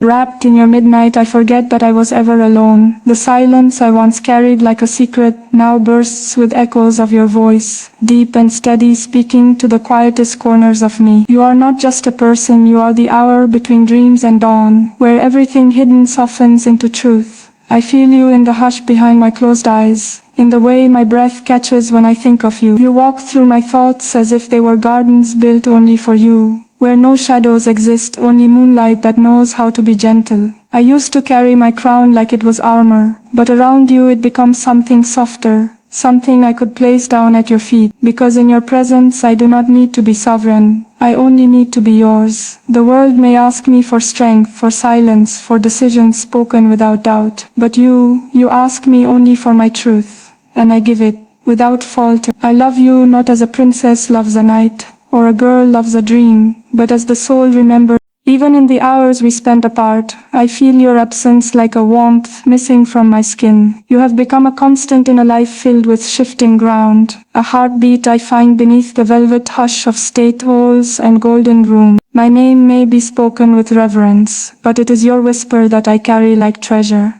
Wrapped in your midnight, I forget that I was ever alone. The silence I once carried like a secret now bursts with echoes of your voice, deep and steady, speaking to the quietest corners of me. You are not just a person, you are the hour between dreams and dawn, where everything hidden softens into truth. I feel you in the hush behind my closed eyes, in the way my breath catches when I think of you. You walk through my thoughts as if they were gardens built only for you, where no shadows exist, only moonlight that knows how to be gentle. I used to carry my crown like it was armor, but around you it becomes something softer, something I could place down at your feet, because in your presence I do not need to be sovereign, I only need to be yours. The world may ask me for strength, for silence, for decisions spoken without doubt, but you ask me only for my truth, and I give it, without falter. I love you not as a princess loves a knight, or a girl loves a dream, but as the soul remembers. Even in the hours we spend apart, I feel your absence like a warmth missing from my skin. You have become a constant in a life filled with shifting ground, a heartbeat I find beneath the velvet hush of state halls and golden rooms. My name may be spoken with reverence, but it is your whisper that I carry like treasure.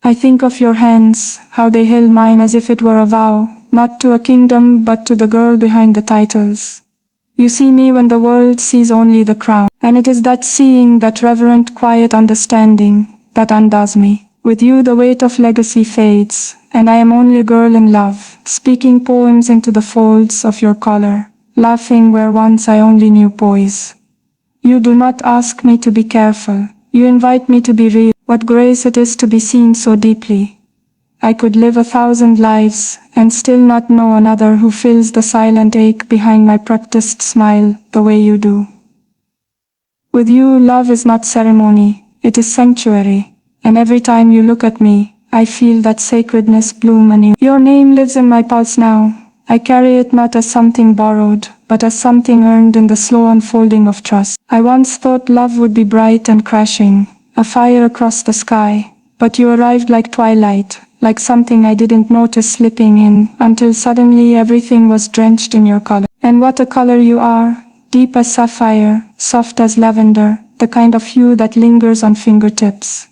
I think of your hands, how they held mine as if it were a vow, not to a kingdom but to the girl behind the titles. You see me when the world sees only the crown, and it is that seeing, that reverent quiet understanding, that undoes me. With you the weight of legacy fades, and I am only a girl in love, speaking poems into the folds of your collar, laughing where once I only knew poise. You do not ask me to be careful, you invite me to be real. What grace it is to be seen so deeply. I could live 1,000 lives, and still not know another who fills the silent ache behind my practiced smile, the way you do. With you, love is not ceremony, it is sanctuary, and every time you look at me, I feel that sacredness bloom anew. Your name lives in my pulse now. I carry it not as something borrowed, but as something earned in the slow unfolding of trust. I once thought love would be bright and crashing, a fire across the sky, but you arrived like twilight, like something I didn't notice slipping in, until suddenly everything was drenched in your color. And what a color you are, deep as sapphire, soft as lavender, the kind of hue that lingers on fingertips.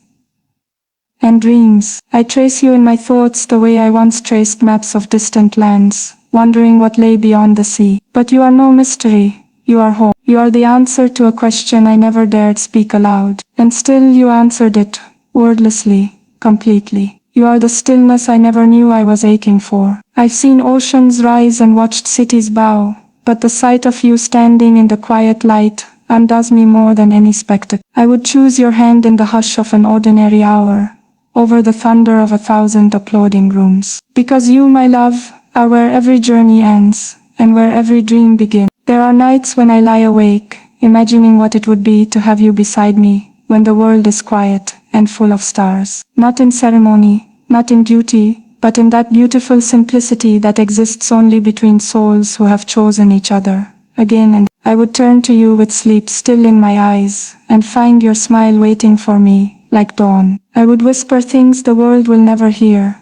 And dreams. I trace you in my thoughts the way I once traced maps of distant lands, wondering what lay beyond the sea. But you are no mystery, you are home. You are the answer to a question I never dared speak aloud. And still you answered it, wordlessly, completely. You are the stillness I never knew I was aching for. I've seen oceans rise and watched cities bow, but the sight of you standing in the quiet light undoes me more than any spectacle. I would choose your hand in the hush of an ordinary hour, over the thunder of 1,000 applauding rooms. Because you, my love, are where every journey ends, and where every dream begins. There are nights when I lie awake, imagining what it would be to have you beside me, when the world is quiet and full of stars. Not in ceremony, not in duty, but in that beautiful simplicity that exists only between souls who have chosen each other. Again and I would turn to you with sleep still in my eyes, and find your smile waiting for me, like dawn. I would whisper things the world will never hear.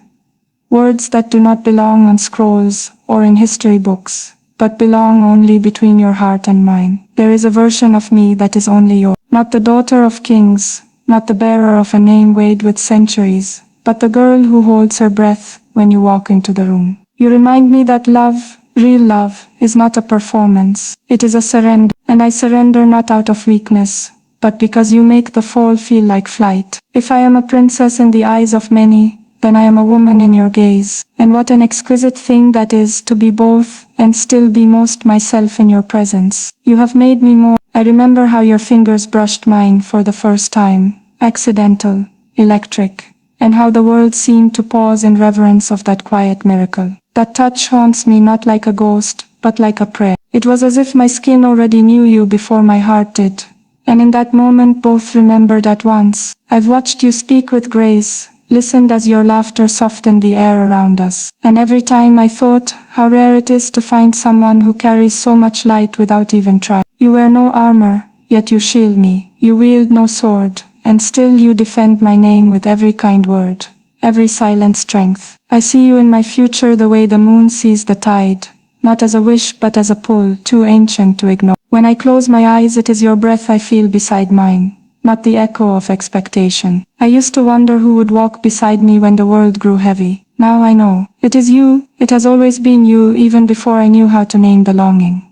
Words that do not belong on scrolls, or in history books, but belong only between your heart and mine. There is a version of me that is only yours. Not the daughter of kings, not the bearer of a name weighed with centuries, but the girl who holds her breath when you walk into the room. You remind me that love, real love, is not a performance. It is a surrender, and I surrender not out of weakness, but because you make the fall feel like flight. If I am a princess in the eyes of many, then I am a woman in your gaze. And what an exquisite thing that is, to be both, and still be most myself in your presence. You have made me more. I remember how your fingers brushed mine for the first time, accidental, electric, and how the world seemed to pause in reverence of that quiet miracle. That touch haunts me not like a ghost, but like a prayer. It was as if my skin already knew you before my heart did, and in that moment both remembered at once. I've watched you speak with grace, listened as your laughter softened the air around us, and every time I thought how rare it is to find someone who carries so much light without even trying. You wear no armor, yet you shield me. You wield no sword, and still you defend my name with every kind word, every silent strength. I see you in my future the way the moon sees the tide, not as a wish but as a pull too ancient to ignore. When I close my eyes it is your breath I feel beside mine, not the echo of expectation. I used to wonder who would walk beside me when the world grew heavy. Now I know. It is you. It has always been you, even before I knew how to name the longing.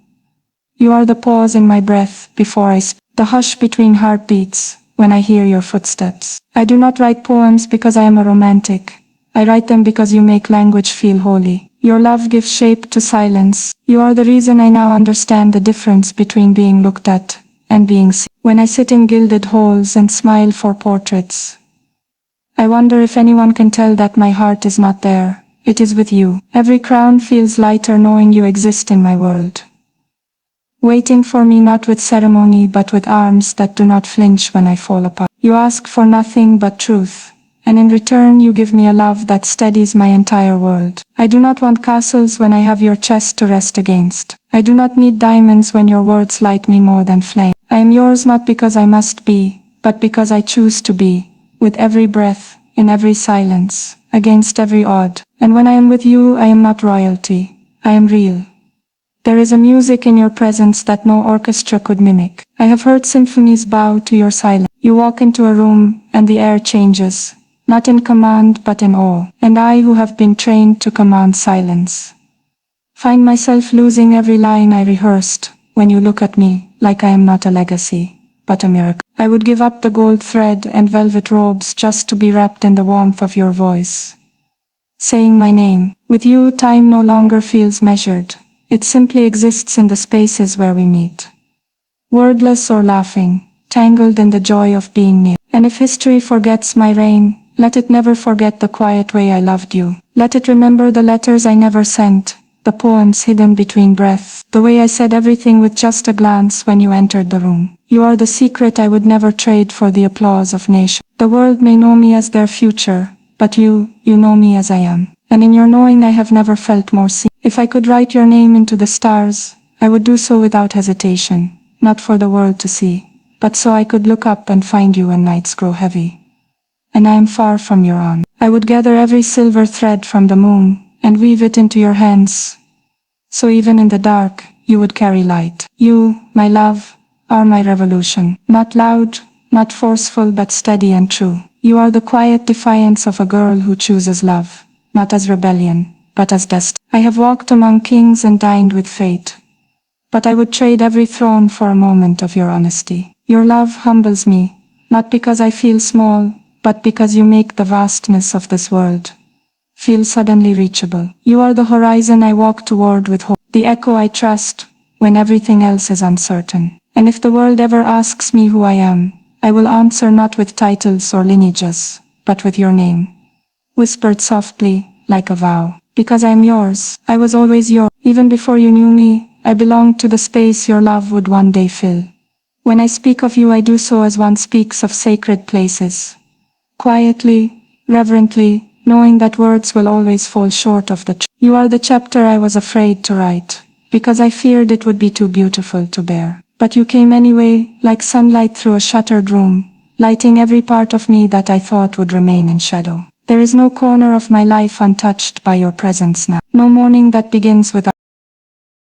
You are the pause in my breath before I speak, the hush between heartbeats when I hear your footsteps. I do not write poems because I am a romantic. I write them because you make language feel holy. Your love gives shape to silence. You are the reason I now understand the difference between being looked at and being seen. When I sit in gilded halls and smile for portraits, I wonder if anyone can tell that my heart is not there. It is with you. Every crown feels lighter knowing you exist in my world, waiting for me not with ceremony but with arms that do not flinch when I fall apart. You ask for nothing but truth, and in return you give me a love that steadies my entire world. I do not want castles when I have your chest to rest against. I do not need diamonds when your words light me more than flame. I am yours not because I must be, but because I choose to be, with every breath, in every silence, against every odd. And when I am with you, I am not royalty. I am real. There is a music in your presence that no orchestra could mimic. I have heard symphonies bow to your silence. You walk into a room, and the air changes, not in command but in awe. And I, who have been trained to command silence, find myself losing every line I rehearsed when you look at me like I am not a legacy, but a miracle. I would give up the gold thread and velvet robes just to be wrapped in the warmth of your voice, saying my name. With you, time no longer feels measured. It simply exists in the spaces where we meet, wordless or laughing, tangled in the joy of being near. And if history forgets my reign, let it never forget the quiet way I loved you. Let it remember the letters I never sent, the poems hidden between breaths, the way I said everything with just a glance when you entered the room. You are the secret I would never trade for the applause of nations. The world may know me as their future, but you know me as I am. And in your knowing I have never felt more seen. If I could write your name into the stars, I would do so without hesitation, not for the world to see, but so I could look up and find you when nights grow heavy, and I am far from your arms. I would gather every silver thread from the moon, and weave it into your hands, so even in the dark, you would carry light. You, my love, are my revolution. Not loud, not forceful, but steady and true. You are the quiet defiance of a girl who chooses love, not as rebellion, but as destiny. I have walked among kings and dined with fate, but I would trade every throne for a moment of your honesty. Your love humbles me, not because I feel small, but because you make the vastness of this world feel suddenly reachable. You are the horizon I walk toward with hope, the echo I trust when everything else is uncertain. And if the world ever asks me who I am, I will answer not with titles or lineages, but with your name, whispered softly, like a vow. Because I am yours, I was always yours. Even before you knew me, I belonged to the space your love would one day fill. When I speak of you, I do so as one speaks of sacred places, quietly, reverently, knowing that words will always fall short of the truth. You are the chapter I was afraid to write, because I feared it would be too beautiful to bear. But you came anyway, like sunlight through a shuttered room, lighting every part of me that I thought would remain in shadow. There is no corner of my life untouched by your presence now. No morning that begins with